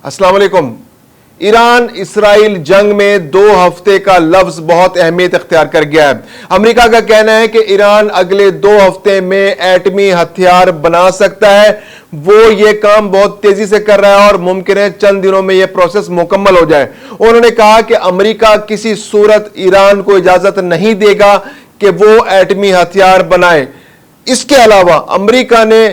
अस्सलाम वालेकुम। Iran Israel जंग में 2 हफ्ते का लफ्ज बहुत अहमियत इख्तियार कर गया है। अमेरिका का कहना है कि ईरान अगले 2 हफ्ते में एटमी हथियार बना सकता है। वो ये काम बहुत तेजी से कर रहा है और मुमकिन है चंद दिनों में यह प्रोसेस मुकम्मल हो जाए। उन्होंने कहा कि अमेरिका किसी सूरत ईरान को इजाजत नहीं देगा कि वो एटमी हथियार बनाए। इसके अलावा अमेरिका ने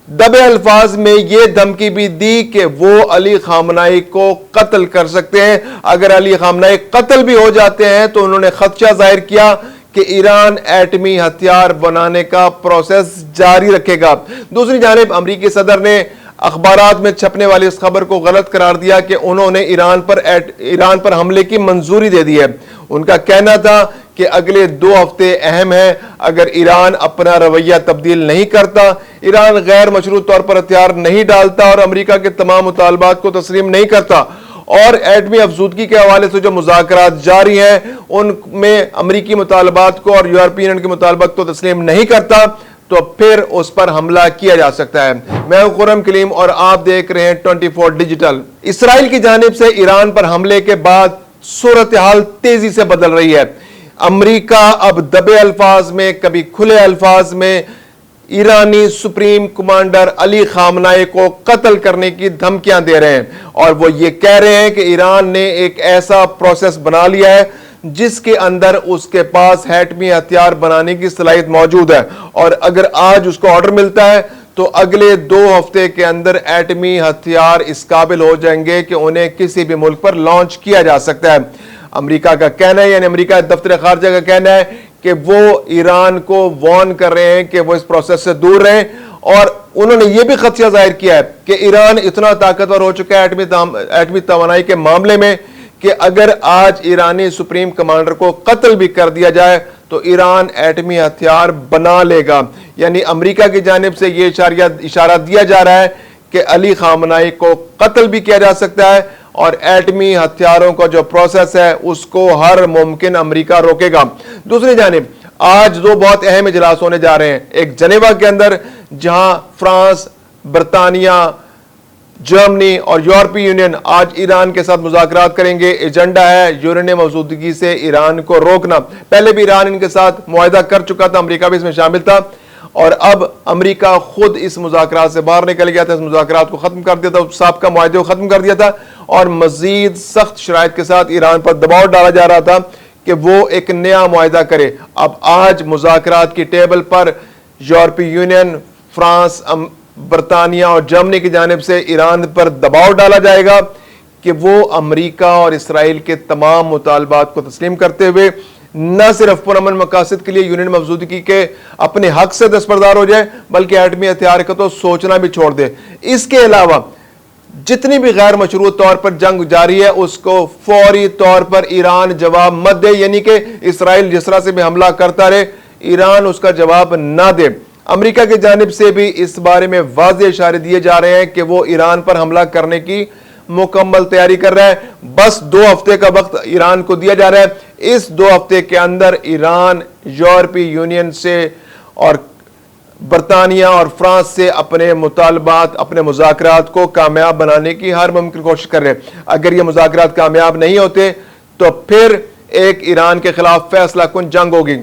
दबे अल्फाज में यह धमकी भी दी कि वो अली खामनाई को कत्ल कर सकते हैं। अगर अली खामनाई कत्ल भी हो जाते हैं तो उन्होंने खदशा जाहिर किया कि ईरान एटमी हथियार बनाने का प्रोसेस जारी रखेगा। दूसरी जानिब अमेरिकी सदर ने अखबारात में छपने वाली इस खबर को गलत करार दिया कि उन्होंने ईरान पर हमले की मंजूरी दे दी है। उनका कहना था कि अगले 2 हफ्ते अहम है। अगर ईरान अपना रवैया तब्दील नहीं करता, ईरान गैर मशरूत तौर पर हथियार नहीं डालता और अमेरिका के तमाम मुतालबात को तस्लीम नहीं करता और एटमी अफजूदगी के हवाले से जो मुज़ाकरात जारी हैं उनमें अमेरिकी मुतालबात को और यूरोपीय यूनियन के मुतालबात को तस्लीम नहीं करता, तो फिर उस पर हमला किया जा सकता है। मैं हूं खुर्रम कलीम और आप देख रहे हैं 24 डिजिटल। इसराइल की जानिब से ईरान पर हमले के बाद सूरत हाल तेजी से बदल रही है। अमेरिका अब दबे अल्फाज में, कभी खुले अल्फाज में ईरानी सुप्रीम कमांडर अली खामनाई को कत्ल करने की धमकियां दे रहे हैं और वो ये कह रहे हैं कि ईरान ने एक ऐसा प्रोसेस बना लिया है जिसके अंदर उसके पास एटमी हथियार बनाने की सलाहियत मौजूद है और अगर आज उसको ऑर्डर मिलता है तो अगले 2 हफ्ते के अंदर एटमी हथियार इस काबिल हो जाएंगे कि उन्हें किसी भी मुल्क पर लॉन्च किया जा सकता है। अमेरिका का कहना है, यानी अमेरिका दफ्तर खारजा का कहना है कि वो ईरान को वार्न कर रहे हैं कि वो इस प्रोसेस से दूर रहें और उन्होंने ये भी खदशा जाहिर किया है कि ईरान इतना ताकतवर हो चुका है एटमी तवानाई के मामले में कि अगर आज ईरानी सुप्रीम कमांडर को कत्ल भी कर दिया जाए तो ईरान एटमी हथियार बना लेगा। यानी अमेरिका की जानिब से ये इशारा दिया जा रहा है कि अली खामनाई को कत्ल भी किया जा सकता है और एटमी हथियारों का जो प्रोसेस है उसको हर मुमकिन अमेरिका रोकेगा। दूसरी जानिब आज 2 बहुत अहम इजलास होने जा रहे हैं। एक जनेवा के अंदर जहां फ्रांस, बरतानिया, जर्मनी और यूरोपीय यूनियन आज ईरान के साथ मुज़ाकरात करेंगे। एजेंडा है यूरेनियम मौजूदगी से ईरान को रोकना। पहले भी ईरान इनके साथ मुआहदा कर चुका था, अमेरिका भी इसमें शामिल था और अब अमेरिका खुद इस मुज़ाकरात से बाहर निकल गया था, इस मुज़ाकरात को खत्म कर दिया था, साबका मुआहदे को खत्म कर दिया था और मजीद सख्त शराइत के साथ ईरान पर दबाव डाला जा रहा था कि वो एक नया मुआहदा करे। अब आज मुज़ाकरात की टेबल पर यूरोपीय यूनियन, फ्रांस, बरतानिया और जर्मनी की जानिब से ईरान पर दबाव डाला जाएगा कि वो अमेरिका और इसराइल के तमाम मुतालबात को तस्लीम करते हुए न सिर्फ पुरअमन मकासद के लिए यूनियन मौजूदगी के अपने हक से दस्तबरदार हो जाए बल्कि एटमी हथियार का तो सोचना भी छोड़ दे। इसके अलावा जितनी भी गैर मशरूत तौर पर जंग जारी है उसको फौरी तौर पर ईरान जवाब मत दे, यानी कि इसराइल जिस तरह से भी हमला करता रहे ईरान उसका जवाब ना दे। अमेरिका की जानिब से भी इस बारे में वाज़ेह इशारे दिए जा रहे हैं कि वो ईरान पर हमला करने की मुकम्मल तैयारी कर रहा है। बस 2 हफ्ते का वक्त ईरान को दिया जा रहा है। इस 2 हफ्ते के अंदर ईरान यूरोपीय यूनियन से और बरतानिया और फ्रांस से अपने मुतालबात, अपने मुज़ाकरात को कामयाब बनाने की हर मुमकिन कोशिश कर रहे हैं। अगर ये मुज़ाकरात कामयाब नहीं होते तो फिर एक ईरान के खिलाफ फैसला कुन जंग होगी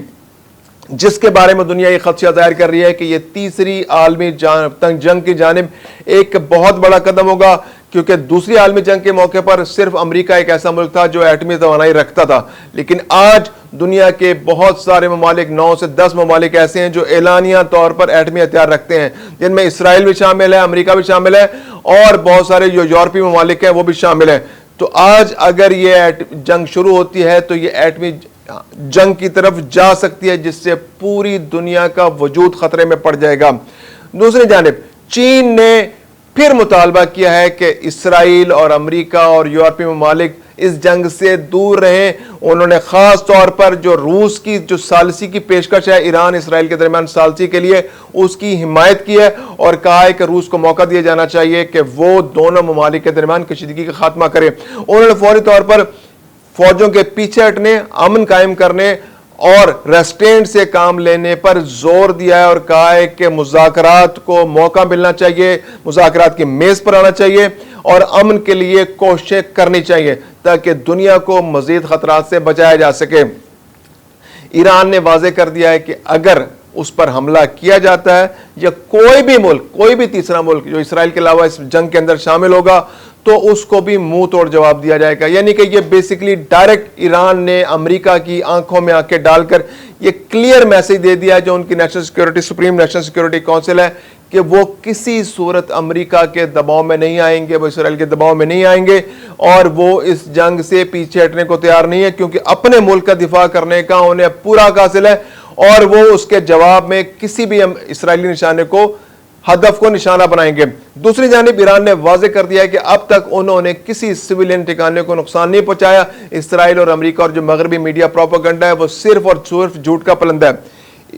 जिसके बारे में दुनिया ये खदशा जाहिर कर रही है कि ये तीसरी आलमी जंग की जानिब एक बहुत बड़ा कदम होगा, क्योंकि दूसरी आलमी जंग के मौके पर सिर्फ अमेरिका एक ऐसा मुल्क था जो एटमी तवानाई रखता था, लेकिन आज दुनिया के बहुत सारे ममालिक, 9 से 10 ममालिक ऐसे हैं जो एलानिया तौर पर एटमी हथियार रखते हैं, जिनमें इसराइल भी शामिल है, अमेरिका भी शामिल है और बहुत सारे जो यूरोपीय ममालिक हैं वो भी शामिल हैं। तो आज अगर ये जंग शुरू होती है तो ये एटमी जंग की तरफ जा सकती है जिससे पूरी दुनिया का वजूद खतरे में पड़ जाएगा। दूसरी जानिब चीन ने फिर मुतालबा किया है कि इसराइल और अमेरिका और यूरोपीय ममालिक इस जंग से दूर रहें। उन्होंने खास तौर पर जो रूस की जो सालसी की पेशकश है ईरान इसराइल के दरमियान सालसी के लिए, उसकी हिमायत की है और कहा है कि रूस को मौका दिया जाना चाहिए कि वो दोनों ममालिक के दरमियान कशीदगी का खात्मा करे। उन्होंने फौरी तौर पर फौजों के पीछे हटने, अमन कायम करने اور ریسٹرینٹ سے کام لینے پر زور دیا ہے اور کہا ہے کہ مذاکرات کو موقع ملنا چاہیے، مذاکرات کی میز پر آنا چاہیے اور امن کے لیے کوششیں کرنی چاہیے تاکہ دنیا کو مزید خطرات سے بچایا جا سکے۔ ایران نے واضح کر دیا ہے کہ اگر اس پر حملہ کیا جاتا ہے یا کوئی بھی ملک، کوئی بھی تیسرا ملک جو اسرائیل کے علاوہ اس جنگ کے اندر شامل ہوگا تو اس کو بھی منہ توڑ جواب دیا جائے گا۔ یعنی کہ یہ بیسیکلی ڈائریکٹ ایران نے امریکہ کی آنکھوں میں آنکھیں ڈال کر یہ کلیئر میسج دے دیا جو ان کی national security, supreme national security council ہے، کہ وہ کسی صورت امریکہ کے دباؤ میں نہیں آئیں گے، وہ اسرائیل کے دباؤ میں نہیں آئیں گے اور وہ اس جنگ سے پیچھے ہٹنے کو تیار نہیں ہے، کیونکہ اپنے ملک کا دفاع کرنے کا انہیں پورا حق حاصل ہے اور وہ اس کے جواب میں کسی بھی اسرائیلی نشانے کو، ہدف کو نشانہ بنائیں گے۔ دوسری جانب ایران نے واضح کر دیا ہے کہ اب تک انہوں نے کسی سویلین ٹھکانے کو نقصان نہیں پہنچایا۔ اسرائیل اور امریکہ اور جو مغربی میڈیا پروپیگنڈا ہے وہ صرف اور صرف جھوٹ کا پلندہ ہے۔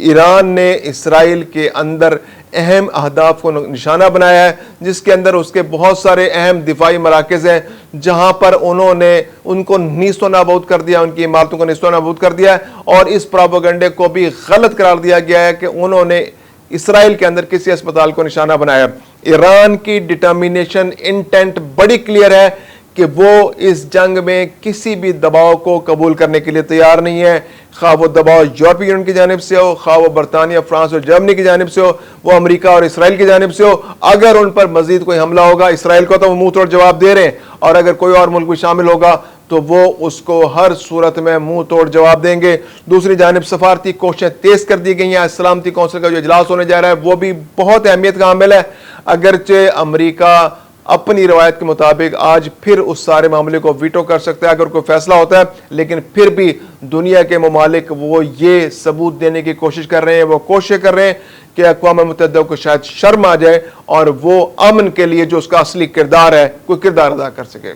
ایران نے اسرائیل کے اندر اہم اہداف کو نشانہ بنایا ہے، جس کے اندر اس کے بہت سارے اہم دفاعی مراکز ہیں جہاں پر انہوں نے ان کو نیست و نابود کر دیا، ان کی عمارتوں کو نیست و نابود کر دیا ہے اور اس پروپیگنڈے کو بھی غلط قرار دیا گیا ہے کہ انہوں نے اسرائیل کے اندر کسی اسپتال کو نشانہ بنایا۔ ایران کی ڈٹرمینیشن، انٹینٹ بڑی کلیئر ہے کہ وہ اس جنگ میں کسی بھی دباؤ کو قبول کرنے کے لیے تیار نہیں ہے، خواہ وہ دباؤ یورپی یونین کی جانب سے ہو، خواہ وہ برطانیہ، فرانس اور جرمنی کی جانب سے ہو، وہ امریکہ اور اسرائیل کی جانب سے ہو۔ اگر ان پر مزید کوئی حملہ ہوگا، اسرائیل کو تو وہ منہ توڑ جواب دے رہے ہیں، اور اگر کوئی اور ملک بھی شامل ہوگا تو وہ اس کو ہر صورت میں منہ توڑ جواب دیں گے۔ دوسری جانب سفارتی کوششیں تیز کر دی گئی ہیں۔ سلامتی کونسل کا جو اجلاس ہونے جا رہا ہے وہ بھی بہت اہمیت کا حامل ہے، اگرچہ امریکہ اپنی روایت کے مطابق آج پھر اس سارے معاملے کو ویٹو کر سکتا ہے اگر کوئی فیصلہ ہوتا ہے، لیکن پھر بھی دنیا کے ممالک وہ یہ ثبوت دینے کی کوشش کر رہے ہیں، وہ کوشش کر رہے ہیں کہ اقوام متحدہ کو شاید شرم آ جائے اور وہ امن کے لیے جو اس کا اصلی کردار ہے کوئی کردار ادا کر سکے۔